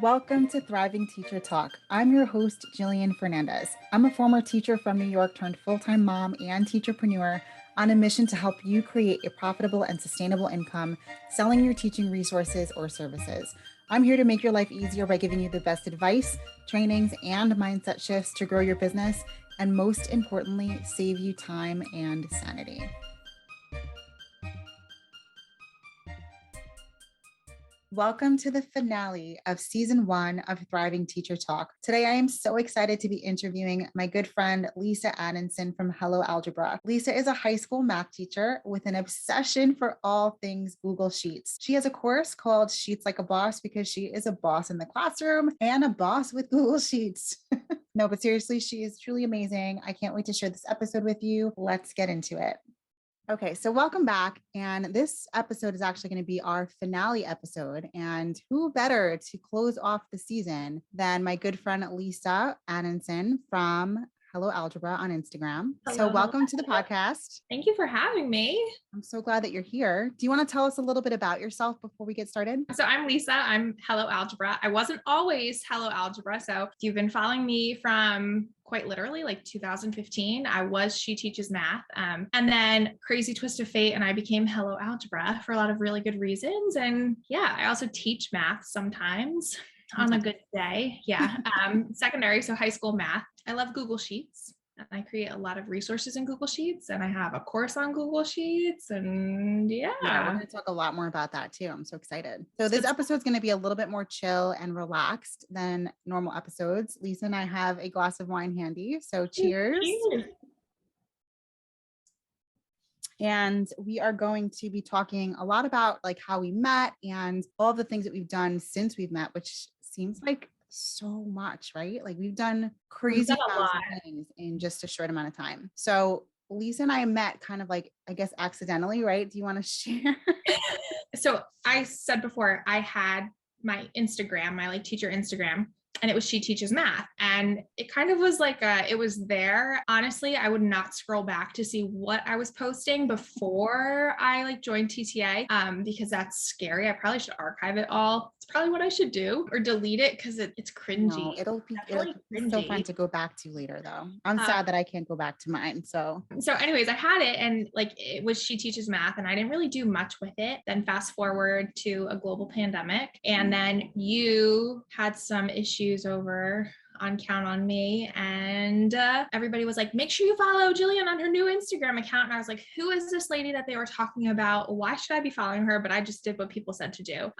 Welcome to Thriving Teacher Talk. I'm your host, Jillian Fernandez. I'm a former teacher from New York turned full-time mom and teacherpreneur on a mission to help you create a profitable and sustainable income selling your teaching resources or services. I'm here to make your life easier by giving you the best advice, trainings, and mindset shifts to grow your business, and most importantly, save you time and sanity. Welcome to the finale of season 1 of Thriving Teacher Talk. Today, I am so excited to be interviewing my good friend, Lisa Aanonsen from Hello Algebra. Lisa is a high school math teacher with an obsession for all things Google Sheets. She has a course called Sheets Like a Boss because she is a boss in the classroom and a boss with Google Sheets. No, but seriously, she is truly amazing. I can't wait to share this episode with you. Let's get into it. Okay, so welcome back. And this episode is actually going to be our finale episode. And who better to close off the season than my good friend Lisa Aanonsen from Hello Algebra on Instagram. So welcome to the podcast. Thank you for having me. I'm so glad that you're here. Do you want to tell us a little bit about yourself before we get started? So I'm Lisa. I'm Hello Algebra. I wasn't always Hello Algebra. So you've been following me from quite literally like 2015. I was She Teaches Math. And then crazy twist of fate. And I became Hello Algebra for a lot of really good reasons. And yeah, I also teach math sometimes on a good day. Yeah. Secondary. So high school math. I love Google Sheets. And I create a lot of resources in Google Sheets, and I have a course on Google Sheets, and yeah, we're going to talk a lot more about that too. I'm so excited. So this episode is going to be a little bit more chill and relaxed than normal episodes. Lisa and I have a glass of wine handy, so cheers. Cheers. And we are going to be talking a lot about like how we met and all the things that we've done since we've met, which seems like so much, right? Like we've done crazy things in just a short amount of time. So Lisa and I met kind of like, I guess, accidentally, right? Do you want to share? So I said before, I had my Instagram, my like teacher Instagram, and it was She Teaches Math. And it kind of was like, it was there. Honestly, I would not scroll back to see what I was posting before I like joined TTA because that's scary. I probably should archive it all. It's probably what I should do, or delete it because it's cringy. No, it'll be so fun to go back to later though. I'm sad that I can't go back to mine. So anyways, I had it and like it was She Teaches Math and I didn't really do much with it. Then fast forward to a global pandemic, and then you had some issues over on Count on Me, and everybody was like, make sure you follow Jillian on her new Instagram account. And I was like, who is this lady that they were talking about? Why should I be following her? But I just did what people said to do.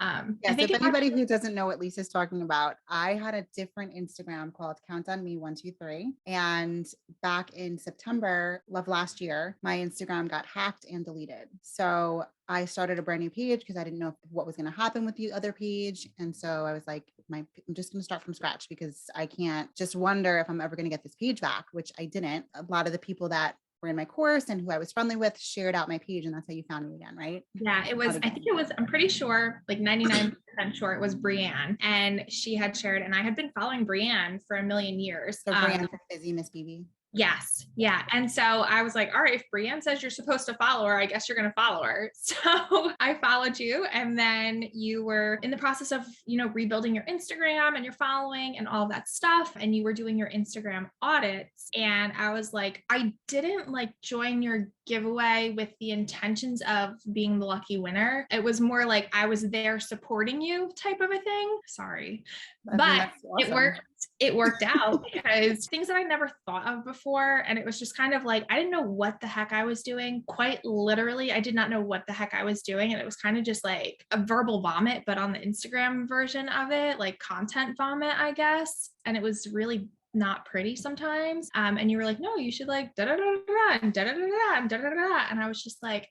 Yes, if anybody who doesn't know what Lisa's talking about, I had a different Instagram called Count on Me 123. And back in September of last year, my Instagram got hacked and deleted. So I started a brand new page because I didn't know what was going to happen with the other page. And so I was like, I'm just going to start from scratch because I can't just wonder if I'm ever going to get this page back, which I didn't. A lot of the people that were in my course and who I was friendly with shared out my page, and that's how you found me again, right? Yeah, it was, I think it was, I'm pretty sure, like 99% sure it was Brianne, and she had shared, and I had been following Brianne for a million years. So Brianne for Busy Miss BB. Yes. Yeah. And so I was like, all right, if Brianne says you're supposed to follow her, I guess you're going to follow her. So I followed you, and then you were in the process of, rebuilding your Instagram and your following and all of that stuff. And you were doing your Instagram audits. And I was like, I didn't like join your giveaway with the intentions of being the lucky winner. It was more like I was there supporting you type of a thing. Sorry. But awesome. It worked out because things that I never thought of before. And it was just kind of like, I didn't know what the heck I was doing. Quite literally, I did not know what the heck I was doing. And it was kind of just like a verbal vomit, but on the Instagram version of it, like content vomit, I guess. And it was really not pretty sometimes. And you were like, no, you should like da da da da and da da da da and da da da. And I was just like,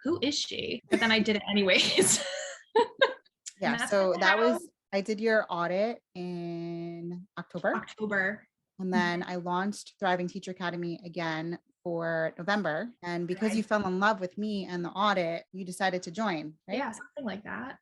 who is she? But then I did it anyways. Yeah. So that was, I did your audit in October. And then I launched Thriving Teacher Academy again for November. And because you fell in love with me and the audit, you decided to join, right? Yeah, something like that.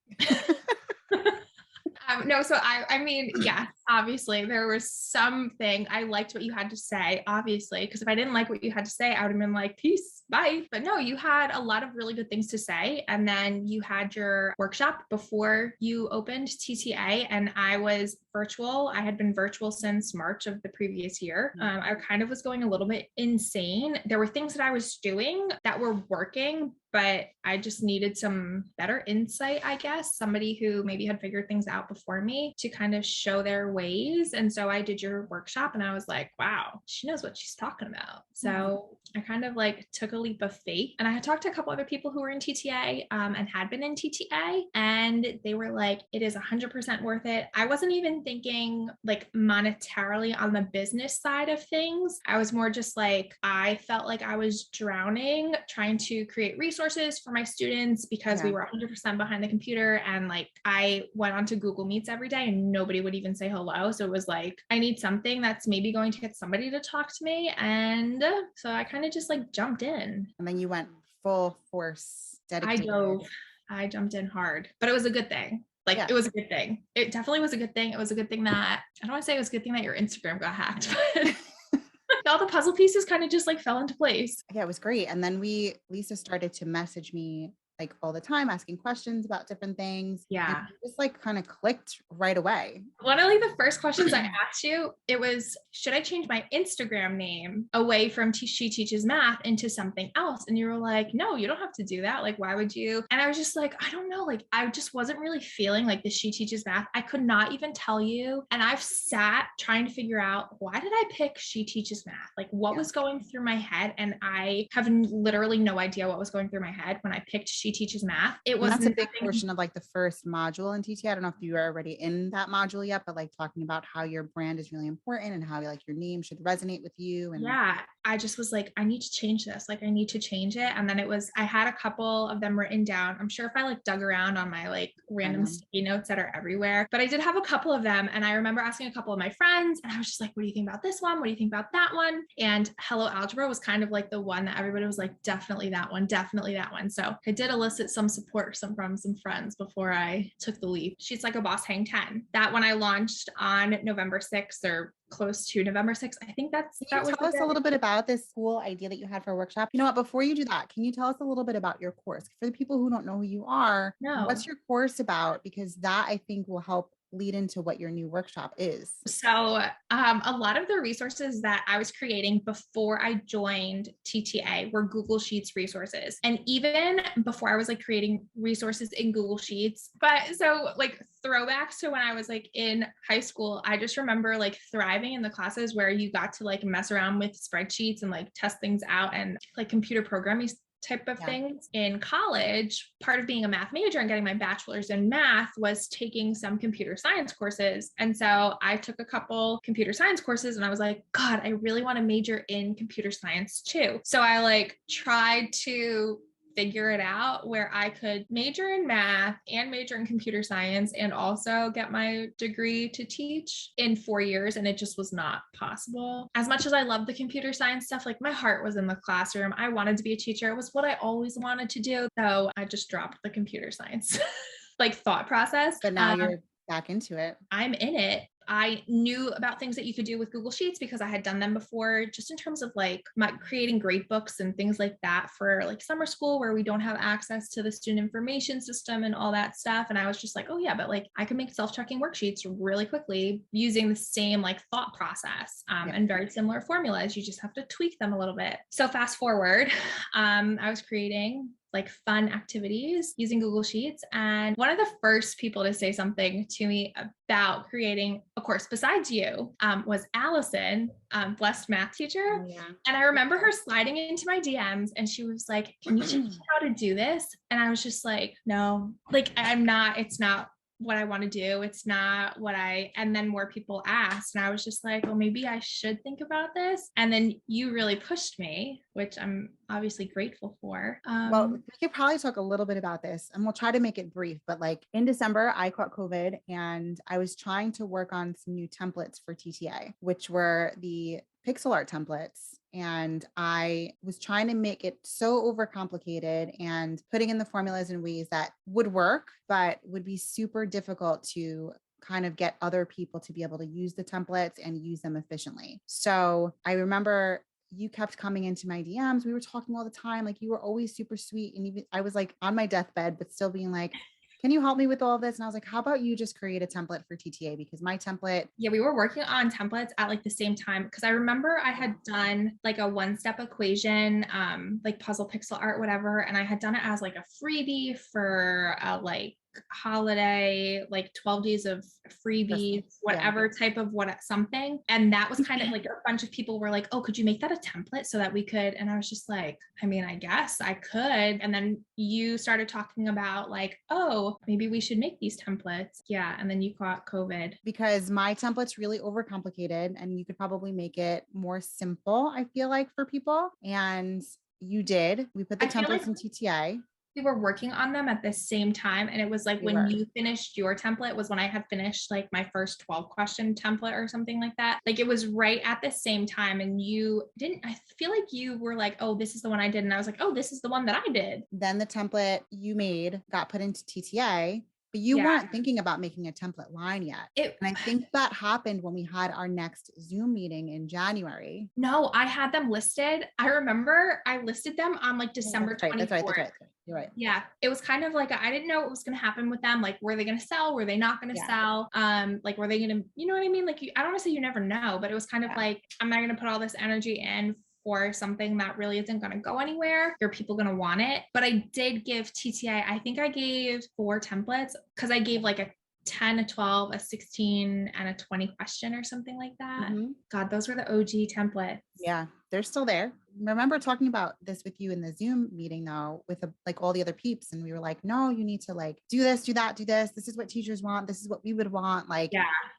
No, so I mean, yes. obviously there was something I liked what you had to say, obviously, because if I didn't like what you had to say, I would have been like, peace, bye. But no, you had a lot of really good things to say. And then you had your workshop before you opened TTA, and I was virtual. I had been virtual since March of the previous year. I kind of was going a little bit insane. There were things that I was doing that were working, but I just needed some better insight, I guess, somebody who maybe had figured things out before me to kind of show their ways. And so I did your workshop and I was like, wow, she knows what she's talking about. So I kind of like took a leap of faith, and I had talked to a couple other people who were in TTA and had been in TTA, and they were like, it is 100% worth it. I wasn't even thinking like monetarily on the business side of things. I was more just like, I felt like I was drowning trying to create resources for my students because we were 100% behind the computer. And like, I went onto Google Meets every day and nobody would even say hello. So it was like, I need something that's maybe going to get somebody to talk to me. And so I kind of just like jumped in. And then you went full force, dedicated. I jumped in hard, but it was a good thing. Like it was a good thing. It definitely was a good thing. It was a good thing that, I don't want to say it was a good thing that your Instagram got hacked, but all the puzzle pieces kind of just like fell into place. Yeah, it was great. And then Lisa started to message me like all the time, asking questions about different things. Yeah. And it just like kind of clicked right away. One of like the first questions I asked you, it was, should I change my Instagram name away from She Teaches Math into something else? And you were like, no, you don't have to do that. Like, why would you? And I was just like, I don't know. Like, I just wasn't really feeling like the She Teaches Math. I could not even tell you. And I've sat trying to figure out, why did I pick She Teaches Math? Like, what was going through my head? And I have literally no idea what was going through my head when I picked She Teaches Math. It was that's a big portion of like the first module in TTA. I don't know if you were already in that module yet, but like talking about how your brand is really important and how like your name should resonate with you. And yeah, I just was like, I need to change this. Like, I need to change it. And then I had a couple of them written down. I'm sure if I like dug around on my like random sticky notes that are everywhere, but I did have a couple of them. And I remember asking a couple of my friends and I was just like, what do you think about this one? What do you think about that one? And Hello Algebra was kind of like the one that everybody was like, definitely that one, definitely that one. So I did elicit some support from some friends before I took the leap. She's Like a Boss Hang 10. That one I launched on November 6th or close to November 6th. I think that was. Tell us a little bit about this cool idea that you had for a workshop. You know what, before you do that, can you tell us a little bit about your course? For the people who don't know who you are, what's your course about? Because that I think will help lead into what your new workshop is. So a lot of the resources that I was creating before I joined TTA were Google Sheets resources. And even before I was like creating resources in Google Sheets, but so like throwbacks to when I was like in high school, I just remember like thriving in the classes where you got to like mess around with spreadsheets and like test things out and like computer programming type of things. In college, part of being a math major and getting my bachelor's in math was taking some computer science courses. And so I took a couple computer science courses and I was like, God, I really want to major in computer science too. So I like tried to figure it out where I could major in math and major in computer science and also get my degree to teach in 4 years. And it just was not possible. As much as I love the computer science stuff, like my heart was in the classroom. I wanted to be a teacher. It was what I always wanted to do. So I just dropped the computer science like thought process. But now you're back into it. I'm in it. I knew about things that you could do with Google Sheets because I had done them before, just in terms of like creating grade books and things like that for like summer school where we don't have access to the student information system and all that stuff. And I was just like, oh yeah, but like I can make self-checking worksheets really quickly using the same like thought process and very similar formulas. You just have to tweak them a little bit. So fast forward, I was creating like fun activities using Google Sheets. And one of the first people to say something to me about creating a course besides you was Allison, blessed math teacher. Oh, yeah. And I remember her sliding into my DMs and she was like, can you teach me how to do this? And I was just like, no, like it's not what I want to do. It's not what and then more people asked and I was just like, well, maybe I should think about this. And then you really pushed me, which I'm obviously grateful for. Well, we could probably talk a little bit about this and we'll try to make it brief, but like in December, I caught COVID and I was trying to work on some new templates for TTA, which were the pixel art templates. And I was trying to make it so overcomplicated and putting in the formulas in ways that would work, but would be super difficult to kind of get other people to be able to use the templates and use them efficiently. So I remember you kept coming into my DMs. We were talking all the time. Like you were always super sweet. And even I was like on my deathbed, but still being like, can you help me with all of this? And I was like, how about you just create a template for TTA? Because my template. Yeah, we were working on templates at like the same time. Because I remember I had done like a one-step equation, like puzzle pixel art, whatever. And I had done it as like a freebie for like holiday, like 12 days of freebies, whatever type of something. And that was kind of like a bunch of people were like, oh, could you make that a template so that we could? And I was just like, I mean, I guess I could. And then you started talking about like, oh, maybe we should make these templates. Yeah. And then you caught COVID. Because my template's really overcomplicated and you could probably make it more simple, I feel like, for people. And you did. We put the templates in TTA. We were working on them at the same time. And it was like when you finished your template was when I had finished like my first 12 question template or something like that. Like it was right at the same time. And I feel like you were like, oh, this is the one I did. And I was like, oh, this is the one that I did. Then the template you made got put into TTA. But you weren't thinking about making a template line yet. And I think that happened when we had our next Zoom meeting in January. No, I had them listed. I remember I listed them on like December 24th. That's right. You're right. Yeah. It was kind of like, I didn't know what was going to happen with them. Like, were they going to sell? Were they not going to sell? Like, were they going to, you know what I mean? Like, I don't want to say you never know, but it was kind of like, I'm not going to put all this energy in for something that really isn't going to go anywhere. Are people going to want it? But I did give TTA, I think I gave 4 templates because I gave like a 10, a 12, a 16, and a 20 question or something like that. God, those were the OG templates. Yeah, they're still there. Remember talking about this with you in the Zoom meeting though, with like all the other peeps. And we were like, no, you need to like do this, do that, do this. This is what teachers want. This is what we would want. Like,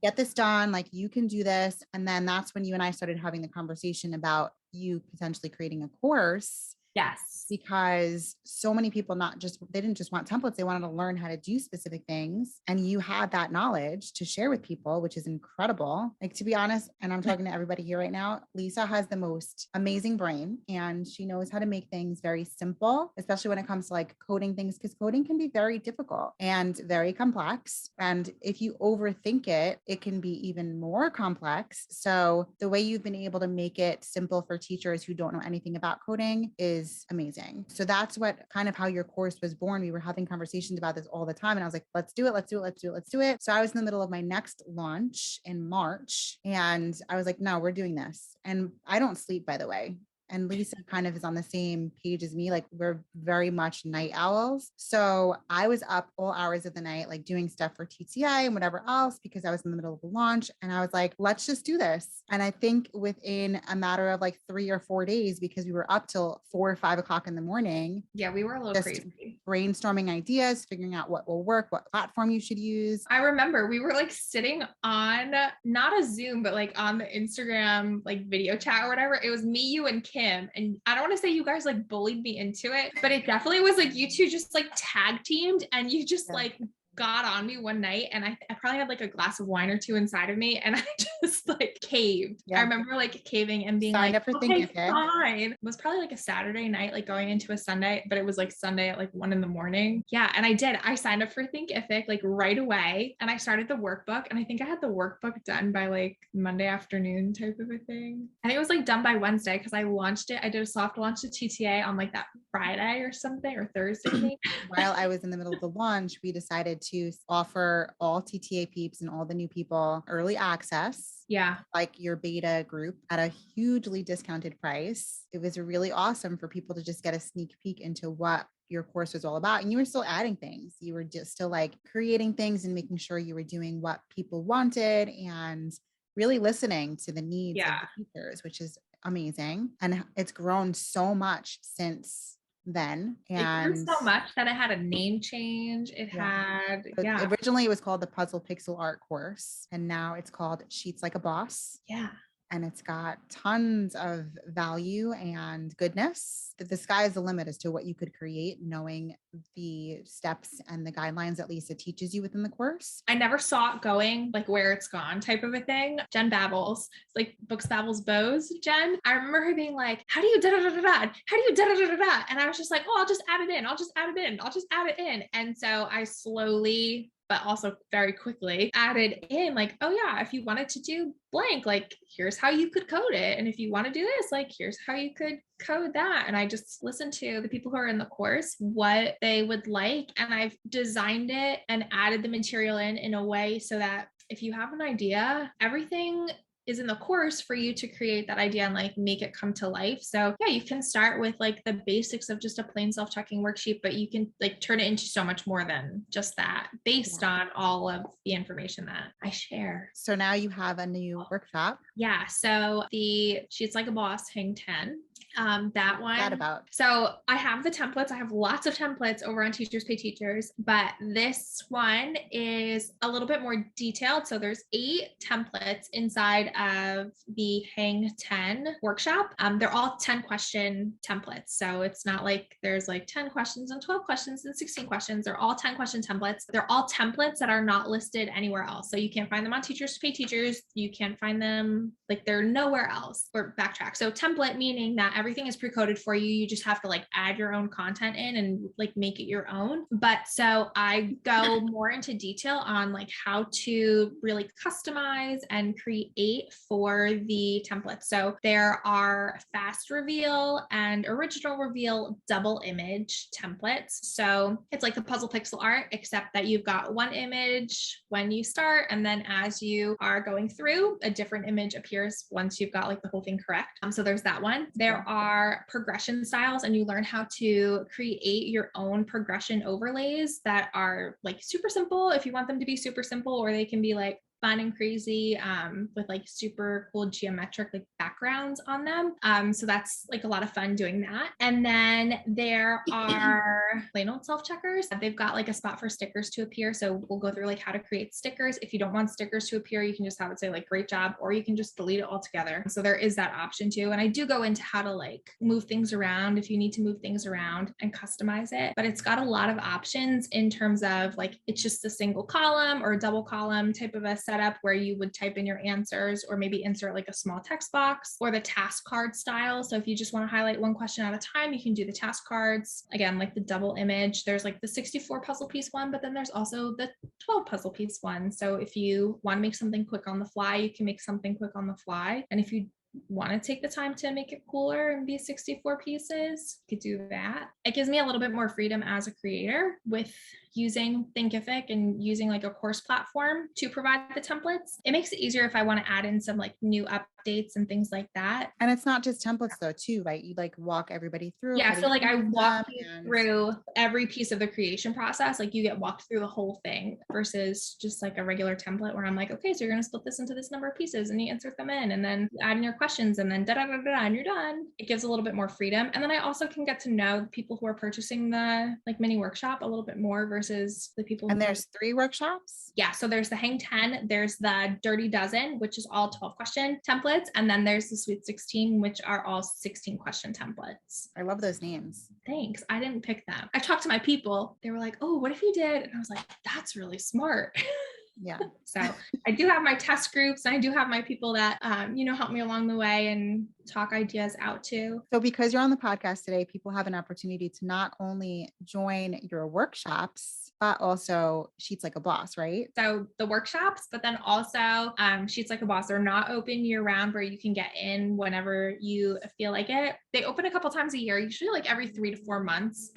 get this done. Like you can do this. And then that's when you and I started having the conversation about you potentially creating a course. Yes. Because so many people they didn't just want templates. They wanted to learn how to do specific things. And you had that knowledge to share with people, which is incredible. Like, to be honest, and I'm talking to everybody here right now, Lisa has the most amazing brain and she knows how to make things very simple, especially when it comes to like coding things, because coding can be very difficult and very complex. And if you overthink it, it can be even more complex. So the way you've been able to make it simple for teachers who don't know anything about coding is amazing. So that's what kind of how your course was born. We were having conversations about this all the time. And I was like, let's do it. So I was in the middle of my next launch in March and I was like, no, we're doing this. And I don't sleep, by the way. And Lisa kind of is on the same page as me. Like we're very much night owls. So I was up all hours of the night, like doing stuff for TTA and whatever else, because I was in the middle of the launch and I was like, let's just do this. And I think within a matter of like 3 or 4 days, because we were up till 4 or 5 o'clock in the morning. Yeah, we were a little crazy. Brainstorming ideas, figuring out what will work, what platform you should use. I remember we were like sitting on not a Zoom, but like on the Instagram, like video chat or whatever. It was me, you, and Kim. And I don't want to say you guys like bullied me into it, but it definitely was like you two just like tag teamed and you just like got on me one night and I probably had like a glass of wine or 2 inside of me and I just like caved. I remember like caving and being signed up for okay, fine. It was probably like a Saturday night, like going into a Sunday, but it was like Sunday at like 1 a.m. Yeah. And I signed up for Thinkific like right away and I started the workbook and I think I had the workbook done by like Monday afternoon type of a thing. And it was like done by Wednesday because I launched it. I did a soft launch to TTA on like that Friday or something or Thursday. While I was in the middle of the launch, we decided to offer all TTA peeps and all the new people early access. Yeah. Like your beta group at a hugely discounted price. It was really awesome for people to just get a sneak peek into what your course was all about. And you were still adding things. You were just still like creating things and making sure you were doing what people wanted and really listening to the needs of the teachers, which is amazing. And it's grown so much since then. And it grew so much that it had a name change. Originally it was called the Puzzle Pixel Art course. And now it's called Sheets Like a Boss. Yeah. And it's got tons of value and goodness. The sky is the limit as to what you could create, knowing the steps and the guidelines that Lisa teaches you within the course. I never saw it going like where it's gone type of a thing. Jen babbles. It's like books, babbles, bows. Jen, I remember her being like, how do you da-da-da-da-da? How do you da-da-da-da-da? And I was just like, oh, I'll just add it in. And so I slowly but also very quickly added in like, oh yeah, if you wanted to do blank, like here's how you could code it. And if you want to do this, like here's how you could code that. And I just listened to the people who are in the course, what they would like. And I've designed it and added the material in a way so that if you have an idea, everything is in the course for you to create that idea and like make it come to life. So yeah, you can start with like the basics of just a plain self-checking worksheet, but you can like turn it into so much more than just that based on all of the information that I share. So now you have a new workshop. Yeah. So the Sheets Like a Boss Hang 10. That one. That about. So I have the templates. I have lots of templates over on Teachers Pay Teachers, but this one is a little bit more detailed. So there's 8 templates inside of the Hang 10 workshop. They're all 10 question templates. So it's not like there's like 10 questions and 12 questions and 16 questions. They're all 10 question templates. They're all templates that are not listed anywhere else. So you can't find them on Teachers Pay Teachers. You can't find them, like they're nowhere else. Or backtrack. So template meaning that everything is pre-coded for you. You just have to like add your own content in and like make it your own. But so I go more into detail on like how to really customize and create for the templates. So there are fast reveal and original reveal double image templates. So it's like the puzzle pixel art, except that you've got one image when you start, and then as you are going through, a different image appears once you've got like the whole thing correct. So there's that one. There are progression styles, and you learn how to create your own progression overlays that are like super simple if you want them to be super simple, or they can be like fun and crazy with like super cool geometric like backgrounds on them. So that's like a lot of fun doing that. And then there are plain old self-checkers. They've got like a spot for stickers to appear. So we'll go through like how to create stickers. If you don't want stickers to appear, you can just have it say like great job, or you can just delete it altogether. So there is that option too. And I do go into how to like move things around if you need to move things around and customize it. But it's got a lot of options in terms of like, it's just a single column or a double column type of a setup where you would type in your answers or maybe insert like a small text box, or the task card style. So if you just want to highlight one question at a time, you can do the task cards. Again, like the double image, there's like the 64 puzzle piece one, but then there's also the 12 puzzle piece one. So if you want to make something quick on the fly, you can make something quick on the fly. And if you want to take the time to make it cooler and be 64 pieces, you could do that. It gives me a little bit more freedom as a creator with using Thinkific and using like a course platform to provide the templates. It makes it easier if I want to add in some like new updates and things like that. And it's not just templates though too, right? You like walk everybody through. Yeah, so like I walk you through every piece of the creation process. Like you get walked through the whole thing versus just like a regular template where I'm like, okay, so you're going to split this into this number of pieces and you insert them in and then add in your questions and then and you're done. It gives a little bit more freedom. And then I also can get to know people who are purchasing the like mini workshop a little bit more versus the people. And there's 3 workshops? Yeah. So there's the Hang 10, there's the Dirty Dozen, which is all 12 question templates. And then there's the Sweet 16, which are all 16 question templates. I love those names. Thanks. I didn't pick them. I talked to my people. They were like, oh, what if you did? And I was like, that's really smart. Yeah. So I do have my test groups. And I do have my people that, help me along the way and talk ideas out too. So because you're on the podcast today, people have an opportunity to not only join your workshops, but also Sheets Like a Boss, right? So the workshops, but then also Sheets Like a Boss are not open year round where you can get in whenever you feel like it. They open a couple times a year, usually like every 3 to 4 months.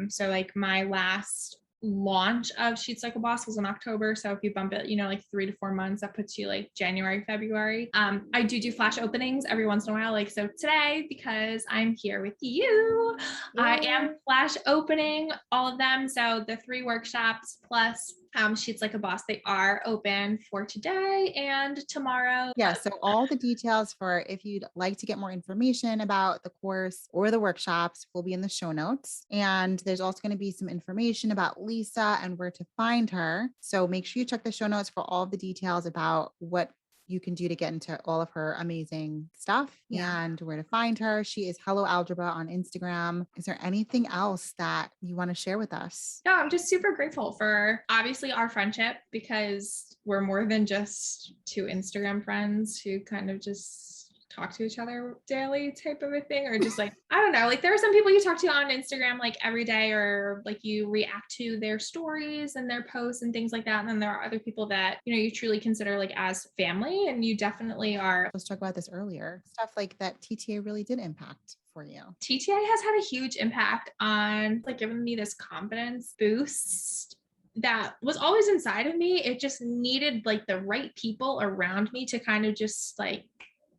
So like my last launch of Sheets Like a Boss was in October. So if you bump it, like 3 to 4 months, that puts you like January, February. I do flash openings every once in a while. Like, so today, because I'm here with you, I am flash opening all of them. So the 3 workshops plus Sheets Like a Boss, they are open for today and tomorrow. Yeah. So all the details for if you'd like to get more information about the course or the workshops will be in the show notes. And there's also going to be some information about Lisa and where to find her. So make sure you check the show notes for all of the details about what you can do to get into all of her amazing stuff and where to find her. She is Hello Algebra on Instagram. Is there anything else that you want to share with us? No, I'm just super grateful for obviously our friendship, because we're more than just 2 Instagram friends who kind of just talk to each other daily type of a thing, or just like, I don't know, like there are some people you talk to on Instagram like every day, or like you react to their stories and their posts and things like that. And then there are other people that, you know, you truly consider like as family, and you definitely are. Let's talk about this earlier. Stuff like that TTA really did impact for you. TTA has had a huge impact on like giving me this confidence boost that was always inside of me. It just needed like the right people around me to kind of just like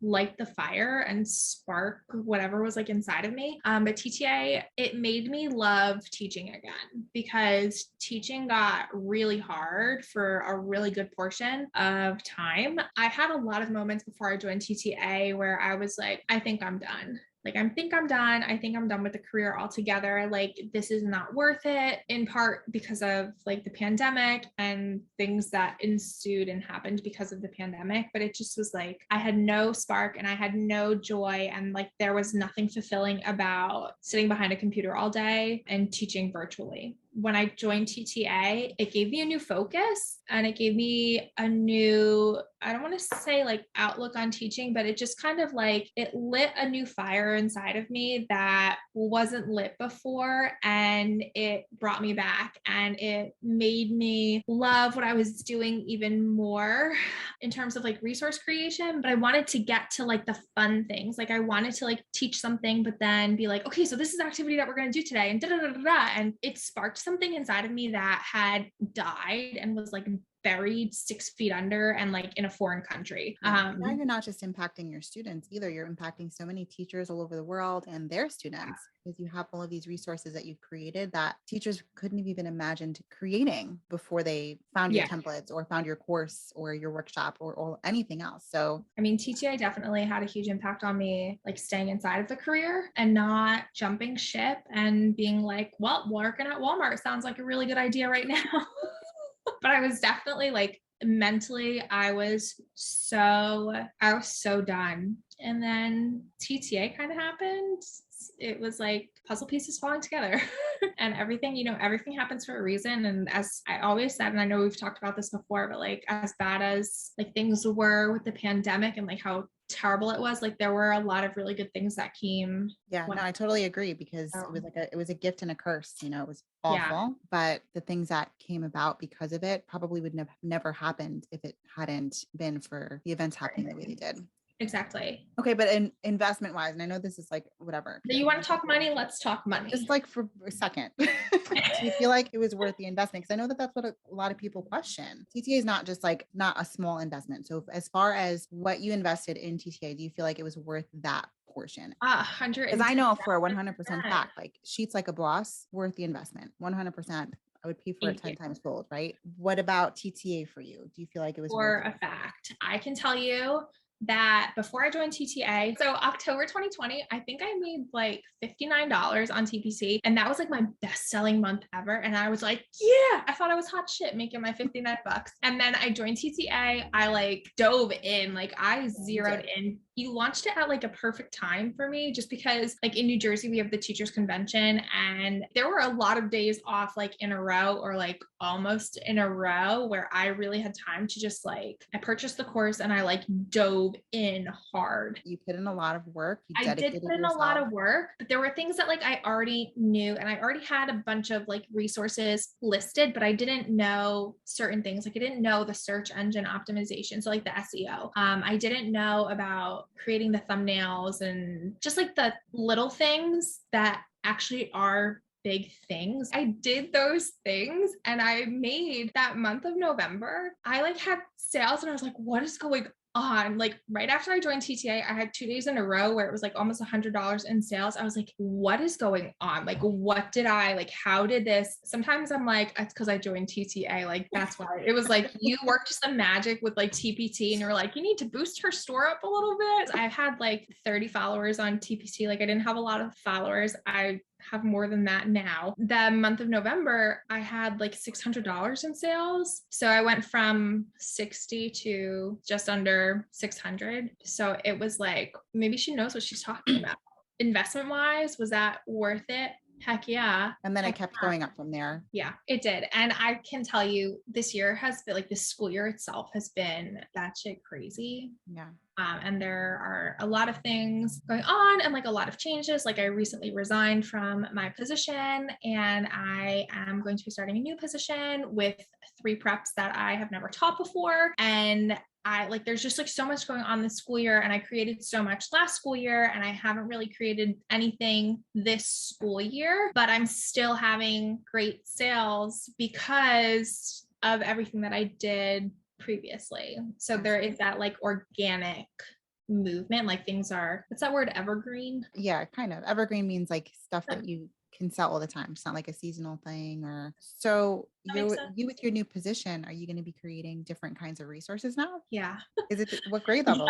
light the fire and spark whatever was like inside of me. But TTA, it made me love teaching again, because teaching got really hard for a really good portion of time. I had a lot of moments before I joined TTA where I was like, I think I'm done. Like, I think I'm done. I think I'm done with the career altogether. Like, this is not worth it, in part because of like the pandemic and things that ensued and happened because of the pandemic. But it just was like, I had no spark and I had no joy. And like, there was nothing fulfilling about sitting behind a computer all day and teaching virtually. When I joined TTA, it gave me a new focus, and it gave me a new, I don't want to say like outlook on teaching, but it just kind of like, it lit a new fire inside of me that wasn't lit before. And it brought me back, and it made me love what I was doing even more in terms of like resource creation. But I wanted to get to like the fun things. Like, I wanted to like teach something, but then be like, okay, so this is the activity that we're going to do today. And da da da da da. And it sparked something inside of me that had died and was like buried 6 feet under and like in a foreign country. Now you're not just impacting your students either. You're impacting so many teachers all over the world and their students, because you have all of these resources that you've created that teachers couldn't have even imagined creating before they found your templates or found your course or your workshop or anything else. So, I mean, TTA definitely had a huge impact on me, like staying inside of the career and not jumping ship and being like, well, working at Walmart sounds like a really good idea right now. But I was definitely like, mentally, I was so done. And then TTA kind of happened. It was like puzzle pieces falling together. And everything, you know, everything happens for a reason. And as I always said, and I know we've talked about this before, but like, as bad as like things were with the pandemic and like how terrible it was, like there were a lot of really good things that came. Yeah, no, I totally agree, because it was like it was a gift and a curse. You know, it was awful, but the things that came about because of it probably would never happened if it hadn't been for the events happening the way they did. Exactly. Okay, but in investment wise, and I know this is like whatever. You want to talk money? Let's talk money. Just like for a second. Do you feel like it was worth the investment? Because I know that that's what a lot of people question. TTA is not just like not a small investment. So as far as what you invested in TTA, do you feel like it was worth that portion? 100. Because I know for a 100% fact, like Sheets Like a Boss, worth the investment. 100%. I would pay for it 10 times fold, right? What about TTA for you? Do you feel like it was for a fact? I can tell you that before I joined TTA, so October 2020, I think I made like $59 on TPC, and that was like my best selling month ever. And I was like, yeah, I thought I was hot shit making my 59 bucks. And then I joined TTA. I like dove in, like I zeroed in. You launched it at like a perfect time for me, just because like in New Jersey, we have the teachers convention, and there were a lot of days off like in a row, or like almost in a row, where I really had time to just like, I purchased the course and I like dove in hard. You put in a lot of work. I did put in a lot of work, but there were things that like I already knew, and I already had a bunch of like resources listed, but I didn't know certain things. Like I didn't know the search engine optimization. So like the SEO, I didn't know about creating the thumbnails and just like the little things that actually are big things. I did those things, and I made that month of November, I like had sales, and I was like, what is going on? Like right after I joined TTA, I had 2 days in a row where it was like almost $100 in sales. I was like, what is going on? Like, what did I like? How did this? Sometimes I'm like, it's because I joined TTA. Like, that's why. It was like, you worked some magic with like TPT, and you're like, you need to boost her store up a little bit. I had like 30 followers on TPT. Like, I didn't have a lot of followers. I have more than that now. The month of November, I had like $600 in sales. So I went from 60 to just under 600. So it was like, maybe she knows what she's talking about. Investment wise, was that worth it? Heck yeah. And then it kept going up from there. Yeah, it did. And I can tell you, this year has been like, this school year itself has been that shit crazy. Yeah. And there are a lot of things going on and like a lot of changes. Like I recently resigned from my position and I am going to be starting a new position with 3 preps that I have never taught before. And there's just like so much going on this school year, and I created so much last school year and I haven't really created anything this school year, but I'm still having great sales because of everything that I did previously. So there is that like organic movement, like things are, what's that word, evergreen? Yeah, kind of. Evergreen means like stuff that you can sell all the time. It's not like a seasonal thing. Or so you with your new position, are you going to be creating different kinds of resources now? Yeah. Is it what grade levels?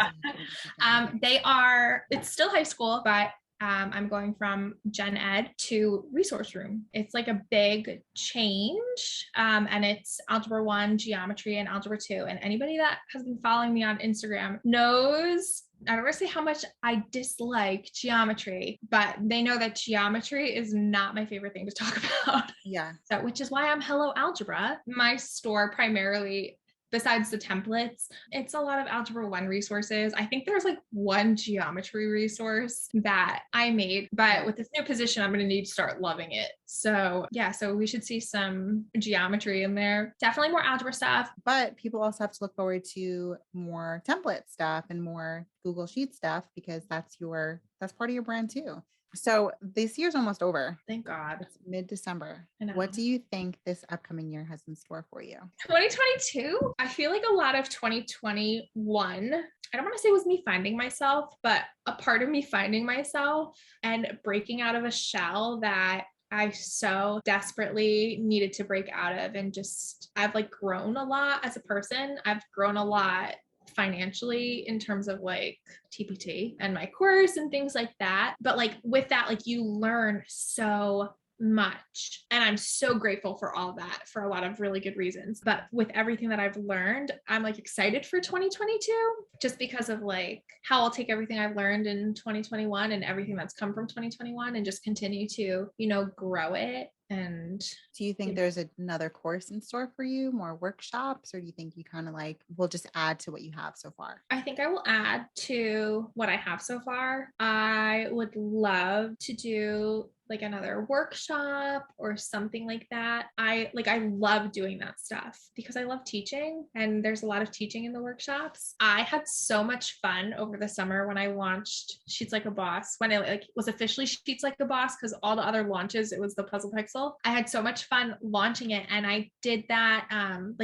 It's still high school, but I'm going from gen ed to resource room. It's like a big change. And it's algebra 1, geometry, and algebra 2. And anybody that has been following me on Instagram knows, I don't want to say how much I dislike geometry, but they know that geometry is not my favorite thing to talk about. Yeah. So, which is why I'm Hello Algebra. My store primarily, besides the templates, it's a lot of algebra 1 resources. I think there's like 1 geometry resource that I made, but with this new position, I'm going to need to start loving it. So yeah, so we should see some geometry in there. Definitely more algebra stuff. But people also have to look forward to more template stuff and more Google Sheet stuff, because that's part of your brand too. So this year's almost over. Thank God. It's mid-December. What do you think this upcoming year has in store for you? 2022, I feel like a lot of 2021, I don't want to say it was me finding myself, but a part of me finding myself and breaking out of a shell that I so desperately needed to break out of. And just, I've like grown a lot as a person. I've grown a lot financially in terms of like TPT and my course and things like that. But like with that, like you learn so much. And I'm so grateful for all that for a lot of really good reasons. But with everything that I've learned, I'm like excited for 2022 just because of like how I'll take everything I've learned in 2021 and everything that's come from 2021 and just continue to, grow it. And do you think there's another course in store for you, more workshops, or do you think you kind of like will just add to what you have so far? I think I will add to what I have so far. I would love to do like another workshop or something like that. I love doing that stuff because I love teaching, and there's a lot of teaching in the workshops. I had so much fun over the summer when I launched Sheets Like a Boss, when it was officially Sheets Like a Boss, because all the other launches, it was the Puzzle Pixel. I had so much fun launching it, and I did that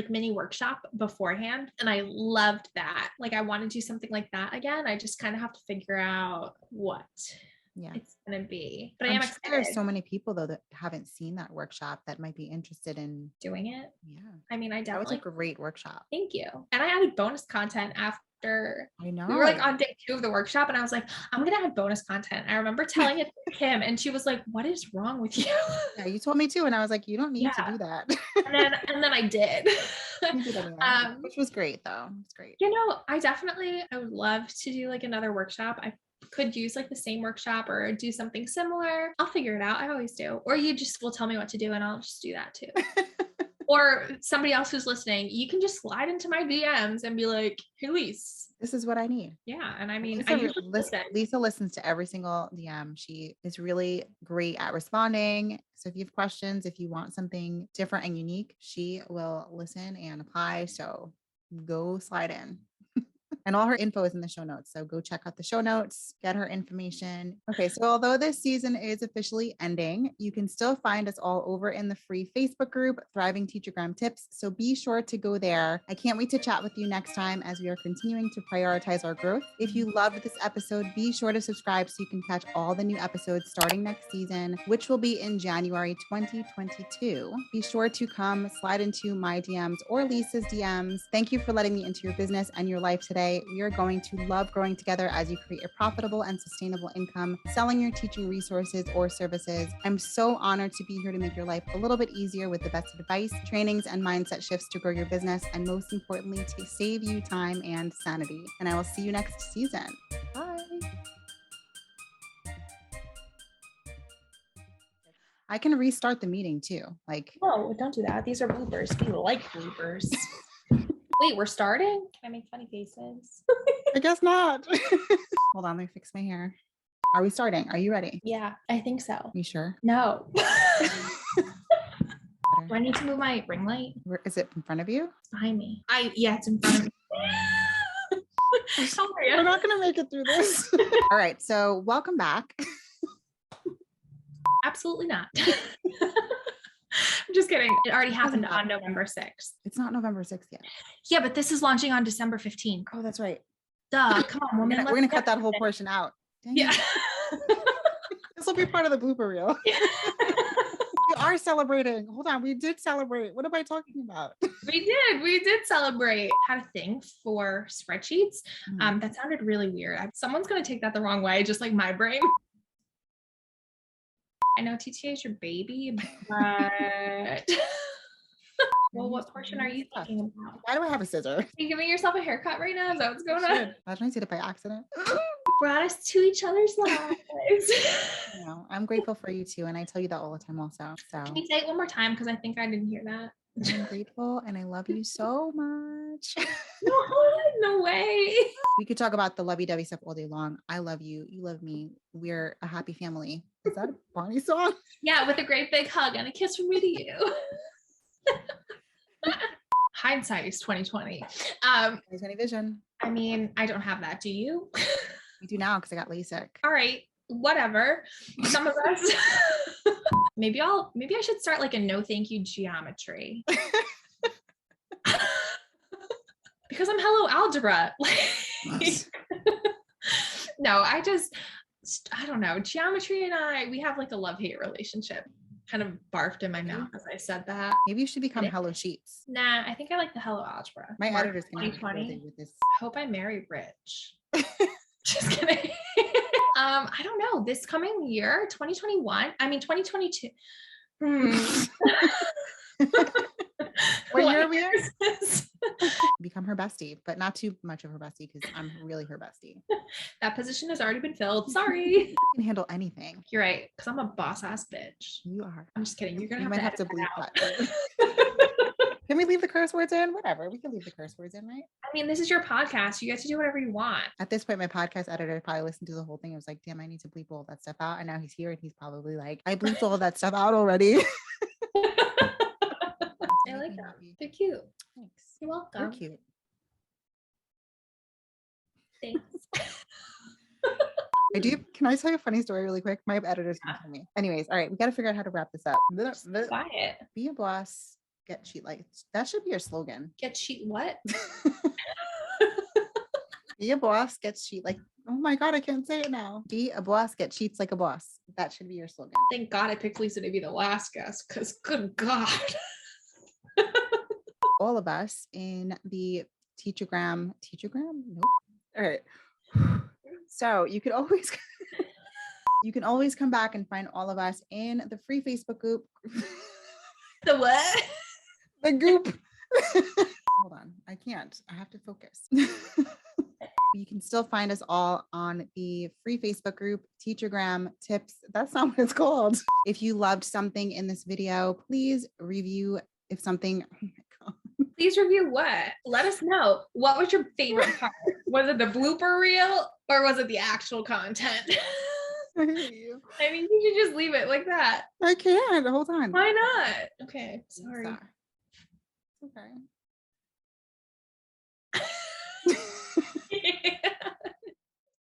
mini workshop beforehand, and I loved that. Like I want to do something like that again. I just kind of have to figure out what it's gonna be. But I'm excited. There's so many people though that haven't seen that workshop that might be interested in doing it. Yeah. I mean, I definitely. That was a great workshop. Thank you. And I added bonus content after. I know. We were like on day 2 of the workshop, and I was like, I'm gonna add bonus content. I remember telling it to Kim, and she was like, "What is wrong with you?" Yeah, you told me too, and I was like, "You don't need to do that." and then I did. You did anyway, which was great though. It's great. I would love to do like another workshop. I could use like the same workshop or do something similar. I'll figure it out. I always do. Or you just will tell me what to do and I'll just do that too. Or somebody else who's listening, you can just slide into my DMs and be like, "Hey, Lisa, this is what I need." Yeah. And I mean, Lisa listens to every single DM. She is really great at responding. So if you have questions, if you want something different and unique, she will listen and apply. So go slide in. And all her info is in the show notes. So go check out the show notes, get her information. Okay. So although this season is officially ending, you can still find us all over in the free Facebook group, Thriving Teachergram Tips. So be sure to go there. I can't wait to chat with you next time as we are continuing to prioritize our growth. If you loved this episode, be sure to subscribe so you can catch all the new episodes starting next season, which will be in January 2022. Be sure to come slide into my DMs or Lisa's DMs. Thank you for letting me into your business and your life today. We are going to love growing together as you create a profitable and sustainable income, selling your teaching resources or services. I'm so honored to be here to make your life a little bit easier with the best advice, trainings, and mindset shifts to grow your business, and most importantly, to save you time and sanity. And I will see you next season. Bye. I can restart the meeting too. Oh, don't do that. These are bloopers. People like bloopers. Wait, we're starting? Can I make funny faces? I guess not. Hold on, let me fix my hair. Are we starting? Are you ready? Yeah, I think so. You sure? No. Do I need to move my ring light? Where is it in front of you? Behind me. Yeah, it's in front of me. We're not gonna make it through this. All right, so welcome back. Absolutely not. I'm just kidding. It already happened on November 6th. It's not November 6th yet. Yeah, but this is launching on December 15th. Oh, that's right. Duh, come on, woman. We're gonna cut that whole portion out. Dang yeah. This will be part of the blooper reel. We are celebrating. Hold on, we did celebrate. What am I talking about? We did celebrate. Had a thing for spreadsheets. That sounded really weird. Someone's gonna take that the wrong way, just like my brain. I know TTA is your baby, but well, what portion are you thinking about? Why do I have a scissor? Are you giving yourself a haircut right now? Is that what's going on? Imagine I did it by accident. Brought us to each other's lives. No, I'm grateful for you too, and I tell you that all the time also. So Can you say it one more time? Because I think I didn't hear that. I'm grateful and I love you so much. No way. We could talk about the lovey-dovey stuff all day long. I love you. You love me. We're a happy family. Is that a Bonnie song? Yeah, with a great big hug and a kiss from me to you. Hindsight is 2020. 2020 vision. I mean, I don't have that. Do you? We do now because I got LASIK. All right, whatever. Some of us. Maybe I should start like a no thank you geometry. Because I'm hello algebra. No, I don't know. Geometry and we have like a love-hate relationship. Kind of barfed in my mouth as I said that. Maybe you should become Hello Sheets. Nah, I think I like the hello algebra. My editor's gonna 2020 with this. I hope I marry rich. Just kidding. I don't know. This coming year, 2021. I mean 2022. What year are we in? Become her bestie, but not too much of her bestie because I'm really her bestie. That position has already been filled. Sorry. You can handle anything. You're right, because I'm a boss ass bitch. You are. I'm just kidding. You're gonna might have to bleep that. Can we leave the curse words in? Whatever. We can leave the curse words in, right? I mean, this is your podcast. You get to do whatever you want. At this point, my podcast editor probably listened to the whole thing. I was like, damn, I need to bleep all that stuff out. And now he's here and he's probably like, I bleeped all that stuff out already. I like that. They're cute. Thanks. You're welcome. You're cute. Thanks. Can I tell you a funny story really quick? My editor's gonna tell me. Anyways, all right, we got to figure out how to wrap this up. Quiet. Be a boss, get cheat like that should be your slogan. Get cheat what? Be a boss, get cheat like, oh my God, I can't say it now. Be a boss, get cheats like a boss. That should be your slogan. Thank God I picked Lisa to be the last guest because good God. All of us in the Teachergram. Nope. All right. So you can always come back and find all of us in the free Facebook group. The what? The group. Hold on. I can't. I have to focus. You can still find us all on the free Facebook group, Teachergram Tips. That's not what it's called. If you loved something in this video, please review oh my God. Please review what? Let us know. What was your favorite part? Was it the blooper reel or was it the actual content? I hate you. I mean, you should just leave it like that. I can't. Hold on. Why not? Okay, sorry. Okay.